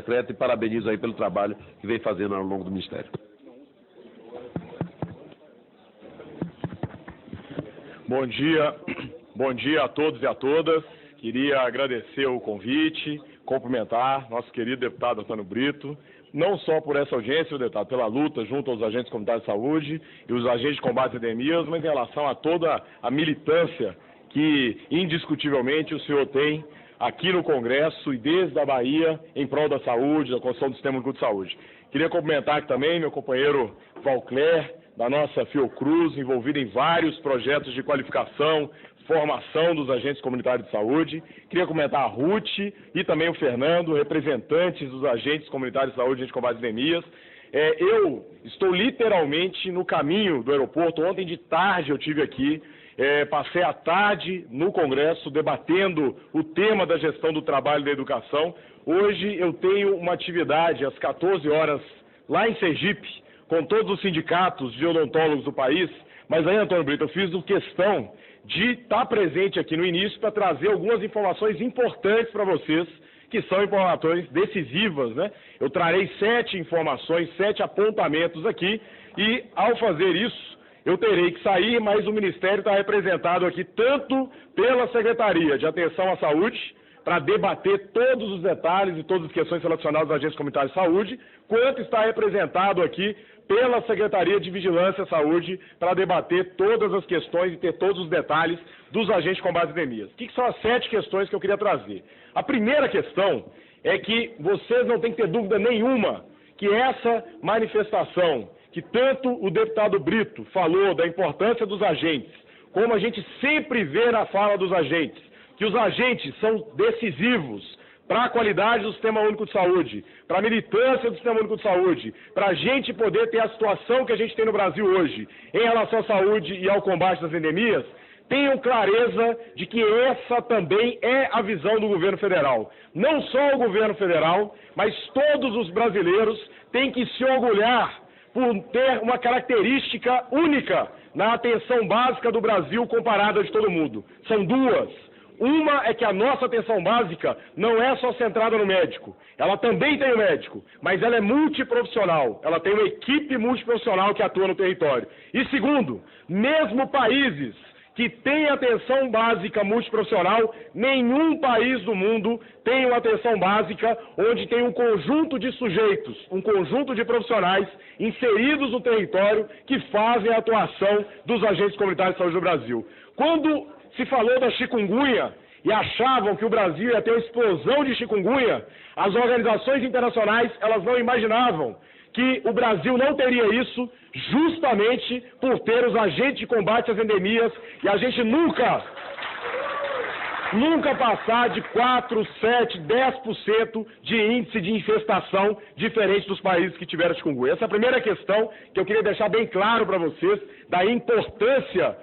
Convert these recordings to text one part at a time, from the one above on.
secreto e parabenizo aí pelo trabalho que vem fazendo ao longo do Ministério. Bom dia a todos e a todas. Queria agradecer o convite, cumprimentar nosso querido deputado Antônio Brito, não só por essa audiência, deputado, pela luta junto aos agentes comunitários de saúde e os agentes de combate às endemias, mas em relação a toda a militância que, indiscutivelmente, o senhor tem aqui no Congresso e desde a Bahia em prol da saúde, da construção do Sistema Único de Saúde. Queria cumprimentar aqui também meu companheiro Valcler, da nossa Fiocruz, envolvido em vários projetos de qualificação, formação dos agentes comunitários de saúde. Queria comentar a Ruth e também o Fernando, representantes dos agentes comunitários de saúde de combate às endemias. Eu estou literalmente no caminho do aeroporto. Ontem de tarde eu estive aqui, passei a tarde no Congresso debatendo o tema da gestão do trabalho e da educação. Hoje eu tenho uma atividade às 14 horas lá em Sergipe, com todos os sindicatos de odontólogos do país, mas aí, Antônio Brito, eu fiz questão de estar presente aqui no início para trazer algumas informações importantes para vocês, que são informações decisivas, né? Eu trarei 7 informações, 7 apontamentos aqui, e ao fazer isso, eu terei que sair, mas o Ministério está representado aqui tanto pela Secretaria de Atenção à Saúde, para debater todos os detalhes e todas as questões relacionadas aos agentes comunitários de saúde, quanto está representado aqui pela Secretaria de Vigilância à Saúde para debater todas as questões e ter todos os detalhes dos agentes de combate às endemias. O que são as 7 questões que eu queria trazer? A primeira questão é que vocês não têm que ter dúvida nenhuma que essa manifestação, que tanto o deputado Brito falou da importância dos agentes, como a gente sempre vê na fala dos agentes, que os agentes são decisivos para a qualidade do Sistema Único de Saúde, para a militância do Sistema Único de Saúde, para a gente poder ter a situação que a gente tem no Brasil hoje em relação à saúde e ao combate das endemias, tenham clareza de que essa também é a visão do governo federal. Não só o governo federal, mas todos os brasileiros têm que se orgulhar por ter uma característica única na atenção básica do Brasil comparada a de todo mundo. São duas. Uma é que a nossa atenção básica não é só centrada no médico. Ela também tem o médico, mas ela é multiprofissional. Ela tem uma equipe multiprofissional que atua no território. E segundo, mesmo países que têm atenção básica multiprofissional, nenhum país do mundo tem uma atenção básica onde tem um conjunto de sujeitos, um conjunto de profissionais inseridos no território que fazem a atuação dos agentes comunitários de saúde do Brasil. Quando se falou da chikungunya e achavam que o Brasil ia ter uma explosão de chikungunya, as organizações internacionais elas não imaginavam que o Brasil não teria isso justamente por ter os agentes de combate às endemias e a gente nunca passar de 4, 7, 10% de índice de infestação diferente dos países que tiveram chikungunya. Essa é a primeira questão que eu queria deixar bem claro para vocês, da importância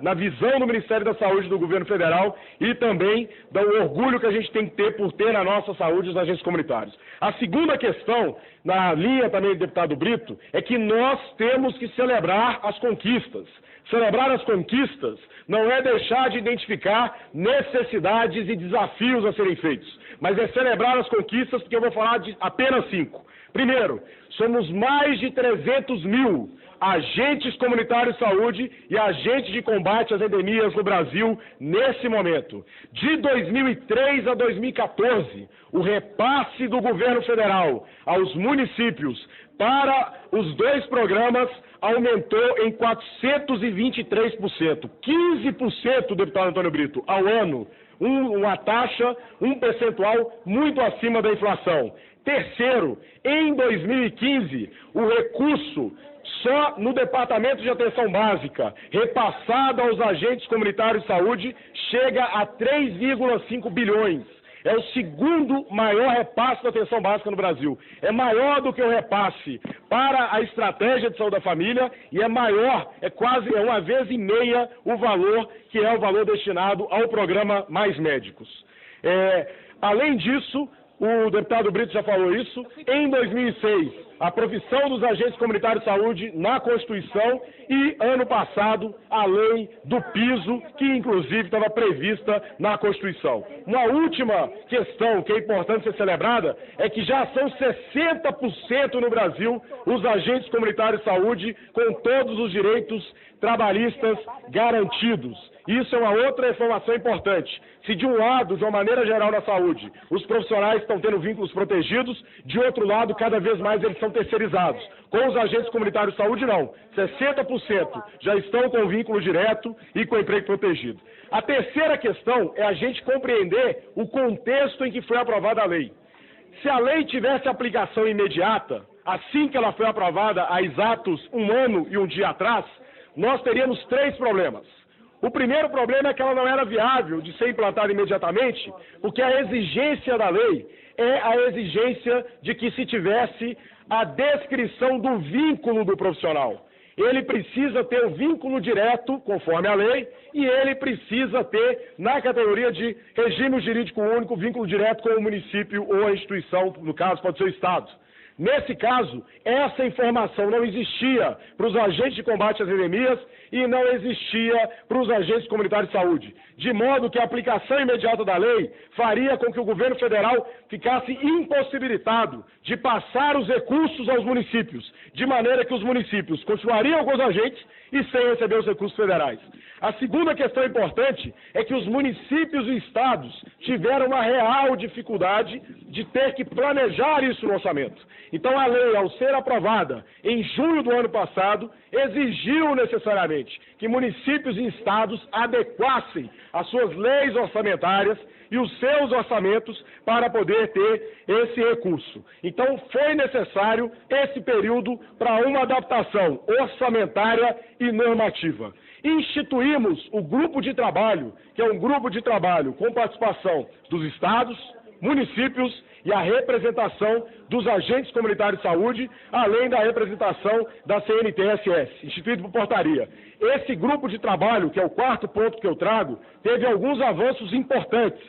na visão do Ministério da Saúde do governo federal e também do orgulho que a gente tem que ter por ter na nossa saúde os agentes comunitários. A segunda questão, na linha também do deputado Brito, é que nós temos que celebrar as conquistas. Celebrar as conquistas não é deixar de identificar necessidades e desafios a serem feitos, mas é celebrar as conquistas, porque eu vou falar de apenas 5. Primeiro, somos mais de 300 mil agentes comunitários de saúde e agentes de combate às endemias no Brasil nesse momento. De 2003 a 2014, o repasse do governo federal aos municípios para os 2 programas aumentou em 423%. 15%, deputado Antônio Brito, ao ano. Uma taxa, um percentual muito acima da inflação. Terceiro, em 2015, o recurso só no Departamento de Atenção Básica, repassado aos agentes comunitários de saúde, chega a 3,5 bilhões. É o segundo maior repasse da atenção básica no Brasil. É maior do que o repasse para a estratégia de saúde da família e é maior, é 1,5 vezes o valor que é o valor destinado ao programa Mais Médicos. Além disso, o deputado Brito já falou isso, em 2006, a profissão dos agentes comunitários de saúde na Constituição e, ano passado, a lei do piso, que inclusive estava prevista na Constituição. Uma última questão que é importante ser celebrada é que já são 60% no Brasil os agentes comunitários de saúde com todos os direitos trabalhistas garantidos. Isso é uma outra informação importante. Se de um lado, de uma maneira geral na saúde, os profissionais estão tendo vínculos protegidos, de outro lado, cada vez mais eles são terceirizados. Com os agentes comunitários de saúde, não. 60% já estão com vínculo direto e com emprego protegido. A terceira questão é a gente compreender o contexto em que foi aprovada a lei. Se a lei tivesse aplicação imediata, assim que ela foi aprovada há exatos 1 ano e 1 dia atrás, nós teríamos 3 problemas. O primeiro problema é que ela não era viável de ser implantada imediatamente, porque a exigência da lei é a exigência de que se tivesse a descrição do vínculo do profissional. Ele precisa ter o vínculo direto, conforme a lei, e ele precisa ter, na categoria de regime jurídico único, vínculo direto com o município ou a instituição, no caso pode ser o Estado. Nesse caso, essa informação não existia para os agentes de combate às endemias e não existia para os agentes comunitários de saúde, de modo que a aplicação imediata da lei faria com que o governo federal ficasse impossibilitado de passar os recursos aos municípios, de maneira que os municípios continuariam com os agentes e sem receber os recursos federais. A segunda questão importante é que os municípios e estados tiveram uma real dificuldade de ter que planejar isso no orçamento. Então a lei, ao ser aprovada em junho do ano passado, exigiu necessariamente que municípios e estados adequassem as suas leis orçamentárias e os seus orçamentos para poder ter esse recurso. Então foi necessário esse período para uma adaptação orçamentária e normativa. Instituímos o grupo de trabalho, que é um grupo de trabalho com participação dos estados, municípios e a representação dos agentes comunitários de saúde, além da representação da CNTSS, instituído por portaria. Esse grupo de trabalho, que é o 4º ponto que eu trago, teve alguns avanços importantes.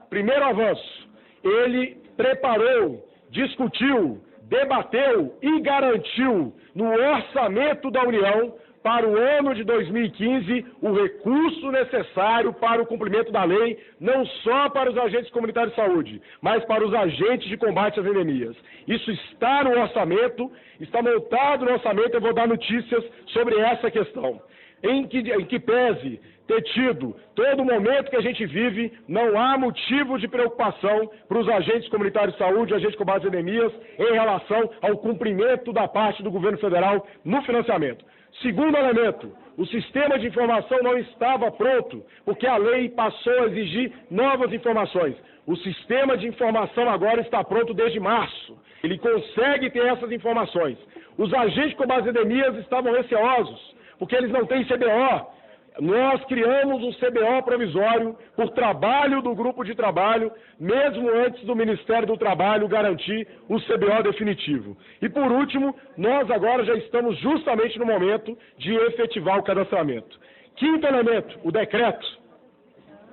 Primeiro avanço, ele preparou, discutiu, debateu e garantiu no orçamento da União para o ano de 2015 o recurso necessário para o cumprimento da lei, não só para os agentes comunitários de saúde, mas para os agentes de combate às endemias. Isso está no orçamento, está montado no orçamento, eu vou dar notícias sobre essa questão. Em que pese ter tido todo o momento que a gente vive, não há motivo de preocupação para os agentes comunitários de saúde, agentes de combate às endemias, em relação ao cumprimento da parte do governo federal no financiamento. Segundo elemento, o sistema de informação não estava pronto, porque a lei passou a exigir novas informações. O sistema de informação agora está pronto desde março. Ele consegue ter essas informações. Os agentes de combate às endemias estavam receosos, porque eles não têm CBO. Nós criamos um CBO provisório por trabalho do grupo de trabalho, mesmo antes do Ministério do Trabalho garantir o CBO definitivo. E por último, nós agora já estamos justamente no momento de efetivar o cadastramento. Quinto elemento, o decreto.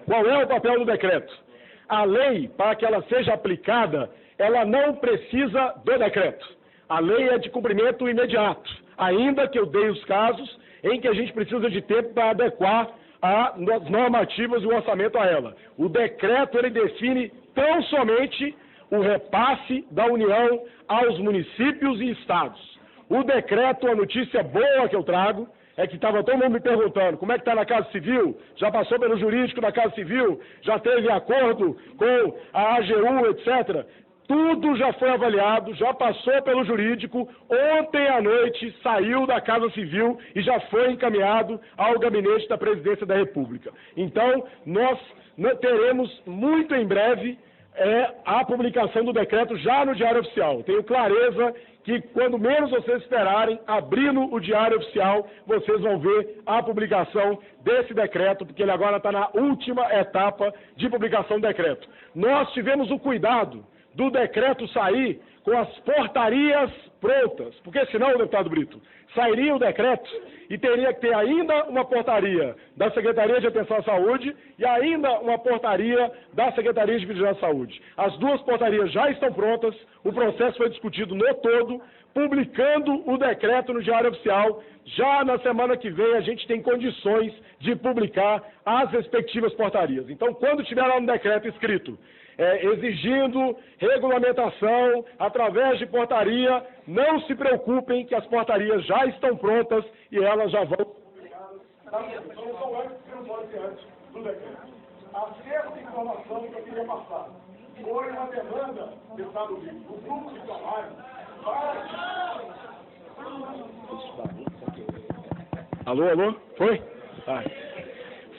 Qual é o papel do decreto? A lei, para que ela seja aplicada, ela não precisa do decreto. A lei é de cumprimento imediato, ainda que eu dei os casos em que a gente precisa de tempo para adequar as normativas e o orçamento a ela. O decreto, ele define tão somente o repasse da União aos municípios e estados. O decreto, a notícia boa que eu trago, é que estava todo mundo me perguntando como é que está na Casa Civil, já passou pelo jurídico da Casa Civil, já teve acordo com a AGU, etc., tudo já foi avaliado, já passou pelo jurídico, ontem à noite saiu da Casa Civil e já foi encaminhado ao gabinete da Presidência da República. Então, nós teremos muito em breve a publicação do decreto já no Diário Oficial. Tenho clareza que, quando menos vocês esperarem, abrindo o Diário Oficial, vocês vão ver a publicação desse decreto, porque ele agora está na última etapa de publicação do decreto. Nós tivemos o cuidado do decreto sair com as portarias prontas, porque senão, deputado Brito, sairia o decreto e teria que ter ainda uma portaria da Secretaria de Atenção à Saúde e ainda uma portaria da Secretaria de Vigilância à Saúde. As duas portarias já estão prontas, o processo foi discutido no todo, publicando o decreto no Diário Oficial. Já na semana que vem a gente tem condições de publicar as respectivas portarias. Então, quando tiver lá no decreto escrito, exigindo regulamentação através de portaria, não se preocupem que as portarias já estão prontas e elas já vão publicadas. Então, não são antes, não pode ser antes do decreto. A sexta informação que eu queria passar foi uma demanda do Estado Rio, do grupo de trabalho. Alô? Foi?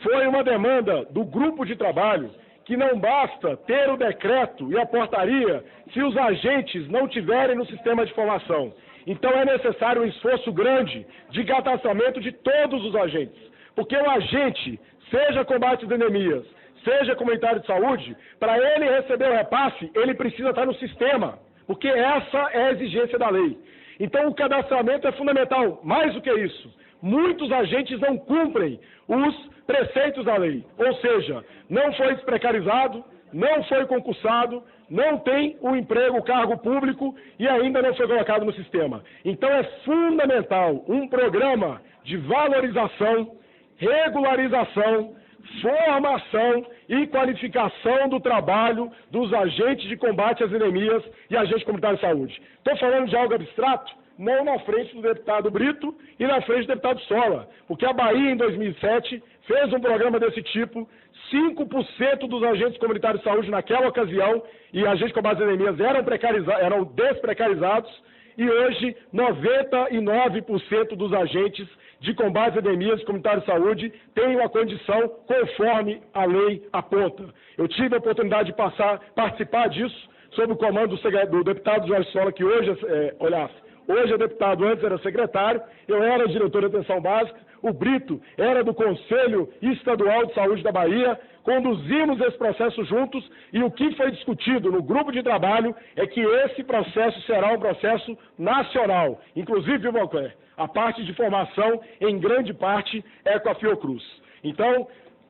Foi uma demanda do grupo de trabalho que não basta ter o decreto e a portaria se os agentes não tiverem no sistema de informação. Então é necessário um esforço grande de cadastramento de todos os agentes, porque o agente, seja combate às endemias, seja comunitário de saúde, para ele receber o repasse, ele precisa estar no sistema, porque essa é a exigência da lei. Então o cadastramento é fundamental. Mais do que isso, muitos agentes não cumprem os preceitos da lei, ou seja, não foi desprecarizado, não foi concursado, não tem o emprego, o cargo público e ainda não foi colocado no sistema. Então é fundamental um programa de valorização, regularização, formação e qualificação do trabalho dos agentes de combate às endemias e agentes comunitários de saúde. Estou falando de algo abstrato? Não na frente do deputado Brito e na frente do deputado Sola, porque a Bahia, em 2007, fez um programa desse tipo, 5% dos agentes comunitários de saúde naquela ocasião, e agentes de combate às endemias eram desprecarizados, e hoje 99% dos agentes de combate às endemias comunitários de saúde têm uma condição conforme a lei aponta. Eu tive a oportunidade de participar disso, sob o comando do deputado Jorge Sola, que hoje hoje é deputado, antes era secretário, eu era diretor de atenção básica, o Brito era do Conselho Estadual de Saúde da Bahia, conduzimos esse processo juntos e o que foi discutido no grupo de trabalho é que esse processo será um processo nacional, inclusive, Valcler, a parte de formação, em grande parte, é com a Fiocruz. Então,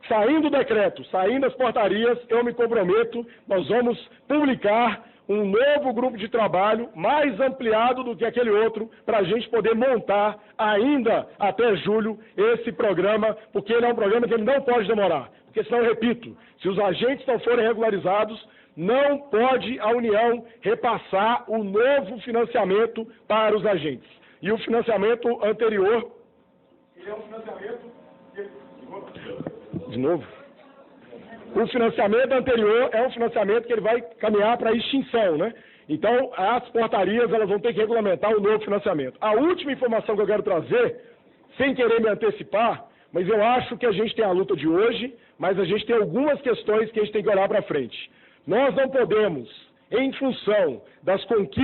saindo o decreto, saindo as portarias, eu me comprometo, nós vamos publicar um novo grupo de trabalho mais ampliado do que aquele outro, para a gente poder montar ainda até julho esse programa, porque ele é um programa que ele não pode demorar. Porque senão, eu repito, se os agentes não forem regularizados, não pode a União repassar o novo financiamento para os agentes. E o financiamento anterior, ele é um financiamento... De novo? O financiamento anterior é um financiamento que ele vai caminhar para a extinção, né? Então, as portarias elas vão ter que regulamentar o novo financiamento. A última informação que eu quero trazer, sem querer me antecipar, mas eu acho que a gente tem a luta de hoje, mas a gente tem algumas questões que a gente tem que olhar para frente. Nós não podemos, em função das conquistas